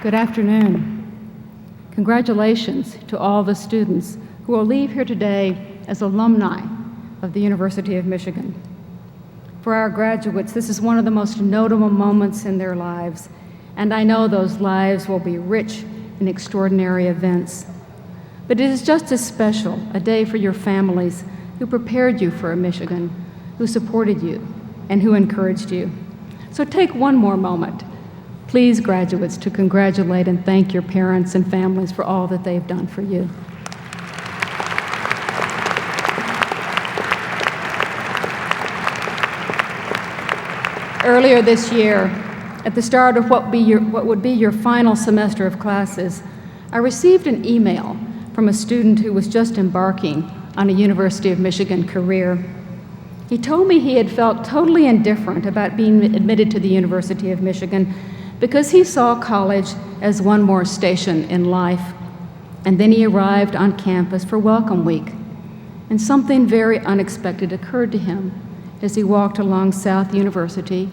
Good afternoon. Congratulations to all the students who will leave here today as alumni of the University of Michigan. For our graduates, this is one of the most notable moments in their lives, and I know those lives will be rich in extraordinary events. But it is just as special a day for your families who prepared you for Michigan, who supported you, and who encouraged you. So take one more moment, please, graduates, to congratulate and thank your parents and families for all that they've done for you. Earlier this year, at the start of what would be your final semester of classes, I received an email from a student who was just embarking on a University of Michigan career. He told me he had felt totally indifferent about being admitted to the University of Michigan because he saw college as one more station in life. And then he arrived on campus for Welcome Week, and something very unexpected occurred to him as he walked along South University,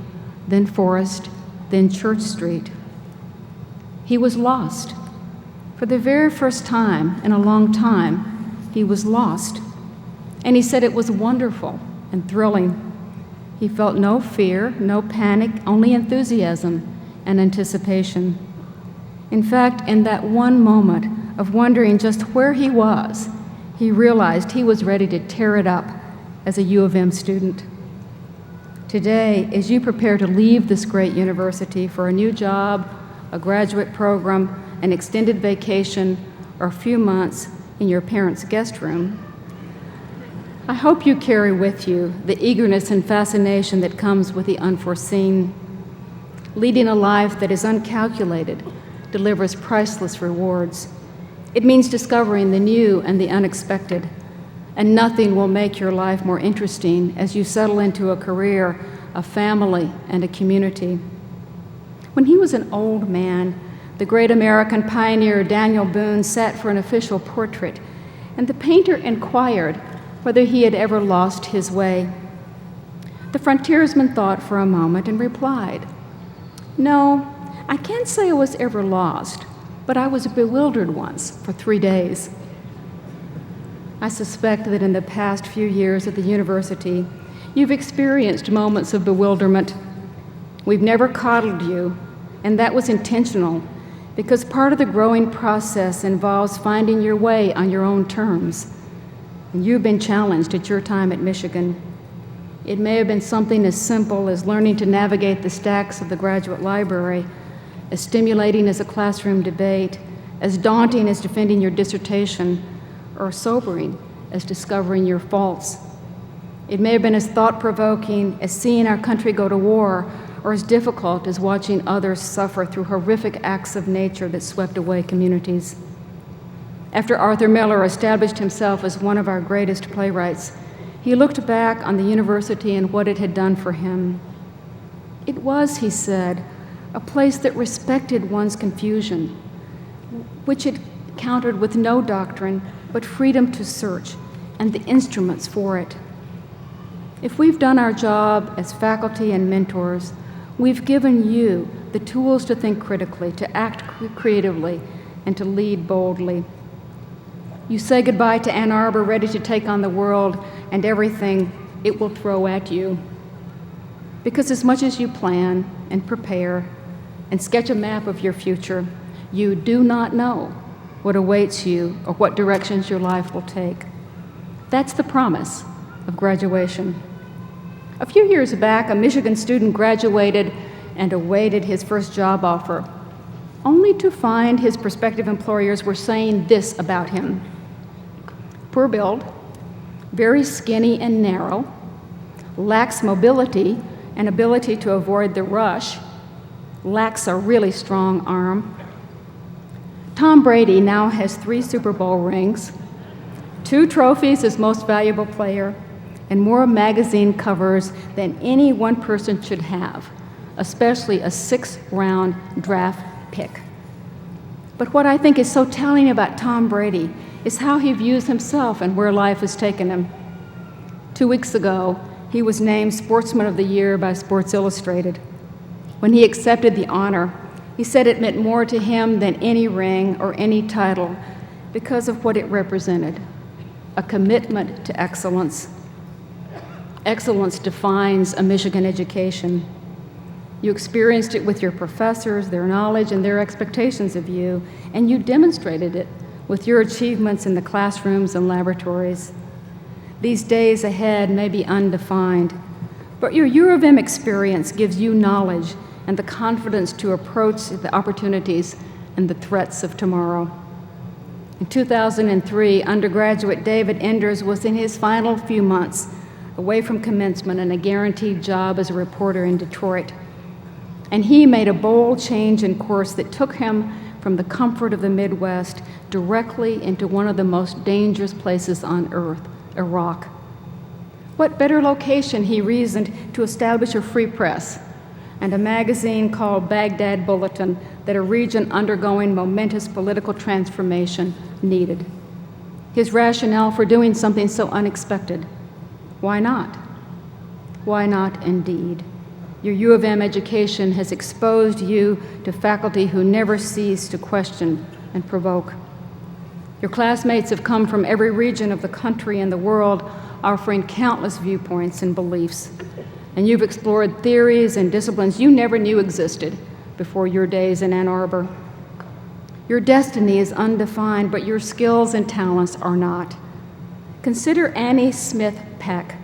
then Forest, then Church Street. He was lost. For the very first time in a long time, he was lost. And he said it was wonderful and thrilling. He felt no fear, no panic, only enthusiasm and anticipation. In fact, in that one moment of wondering just where he was, he realized he was ready to tear it up as a U of M student. Today, as you prepare to leave this great university for a new job, a graduate program, an extended vacation, or a few months in your parents' guest room, I hope you carry with you the eagerness and fascination that comes with the unforeseen. Leading a life that is uncalculated delivers priceless rewards. It means discovering the new and the unexpected, and nothing will make your life more interesting as you settle into a career, a family, and a community. When he was an old man, the great American pioneer Daniel Boone sat for an official portrait, and the painter inquired whether he had ever lost his way. The frontiersman thought for a moment and replied, "No, I can't say I was ever lost, but I was bewildered once for 3 days." I suspect that in the past few years at the university, you've experienced moments of bewilderment. We've never coddled you, and that was intentional, because part of the growing process involves finding your way on your own terms. And you've been challenged at your time at Michigan. It may have been something as simple as learning to navigate the stacks of the graduate library, as stimulating as a classroom debate, as daunting as defending your dissertation, or sobering as discovering your faults. It may have been as thought-provoking as seeing our country go to war, or as difficult as watching others suffer through horrific acts of nature that swept away communities. After Arthur Miller established himself as one of our greatest playwrights, he looked back on the university and what it had done for him. It was, he said, a place that respected one's confusion, which it countered with no doctrine but freedom to search and the instruments for it. If we've done our job as faculty and mentors, we've given you the tools to think critically, to act creatively, and to lead boldly. You say goodbye to Ann Arbor, ready to take on the world and everything it will throw at you. Because as much as you plan and prepare and sketch a map of your future, you do not know what awaits you or what directions your life will take. That's the promise of graduation. A few years back, a Michigan student graduated and awaited his first job offer, only to find his prospective employers were saying this about him: poor build, very skinny and narrow, lacks mobility and ability to avoid the rush, lacks a really strong arm. Tom Brady now has 3 Super Bowl rings, 2 trophies as most valuable player, and more magazine covers than any one person should have, especially a 6th-round draft pick. But what I think is so telling about Tom Brady is how he views himself and where life has taken him. 2 weeks ago, he was named Sportsman of the Year by Sports Illustrated. When he accepted the honor, He said it meant more to him than any ring or any title because of what it represented, a commitment to excellence. Excellence defines a Michigan education. You experienced it with your professors, their knowledge, and their expectations of you, and you demonstrated it with your achievements in the classrooms and laboratories. These days ahead may be undefined, but your U of M experience gives you knowledge and the confidence to approach the opportunities and the threats of tomorrow. In 2003, undergraduate David Enders was in his final few months away from commencement and a guaranteed job as a reporter in Detroit. And he made a bold change in course that took him from the comfort of the Midwest directly into one of the most dangerous places on earth, Iraq. What better location, he reasoned, to establish a free press and a magazine called Baghdad Bulletin that a region undergoing momentous political transformation needed. His rationale for doing something so unexpected: why not? Why not, indeed? Your U of M education has exposed you to faculty who never cease to question and provoke. Your classmates have come from every region of the country and the world, offering countless viewpoints and beliefs. And you've explored theories and disciplines you never knew existed before your days in Ann Arbor. Your destiny is undefined, but your skills and talents are not. Consider Annie Smith Peck,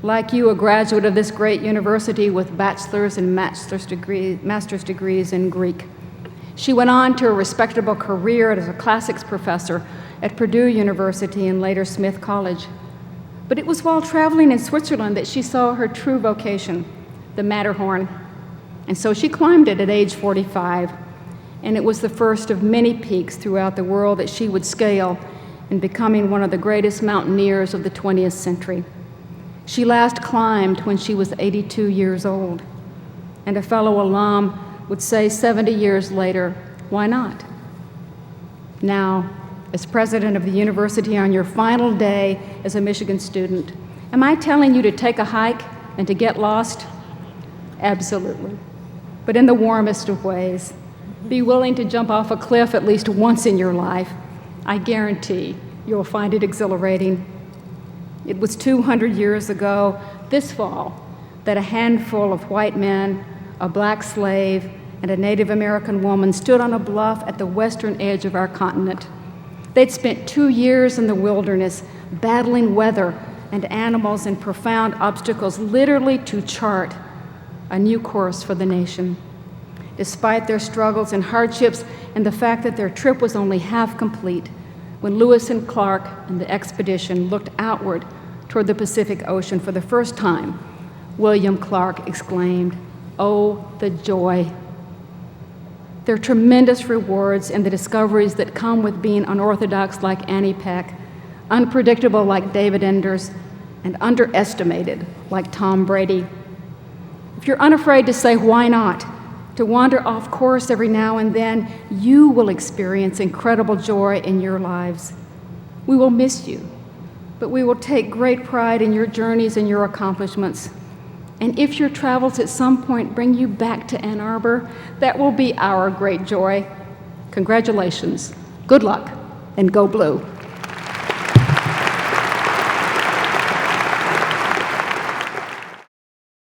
like you, a graduate of this great university with bachelor's and master's degrees in Greek. She went on to a respectable career as a classics professor at Purdue University and later Smith College. But it was while traveling in Switzerland that she saw her true vocation, the Matterhorn. And so she climbed it at age 45, and it was the first of many peaks throughout the world that she would scale in becoming one of the greatest mountaineers of the 20th century. She last climbed when she was 82 years old, and a fellow alum would say 70 years later, why not? Now, as president of the university on your final day as a Michigan student, am I telling you to take a hike and to get lost? Absolutely, but in the warmest of ways. Be willing to jump off a cliff at least once in your life. I guarantee you'll find it exhilarating. It was 200 years ago, this fall, that a handful of white men, a black slave, and a Native American woman stood on a bluff at the western edge of our continent. They'd spent 2 years in the wilderness, battling weather and animals and profound obstacles, literally to chart a new course for the nation. Despite their struggles and hardships and the fact that their trip was only half complete, when Lewis and Clark and the expedition looked outward toward the Pacific Ocean for the first time, William Clark exclaimed, "Oh, the joy." There are tremendous rewards in the discoveries that come with being unorthodox like Annie Peck, unpredictable like David Enders, and underestimated like Tom Brady. If you're unafraid to say why not, to wander off course every now and then, you will experience incredible joy in your lives. We will miss you, but we will take great pride in your journeys and your accomplishments. And if your travels at some point bring you back to Ann Arbor, that will be our great joy. Congratulations, good luck, and go blue.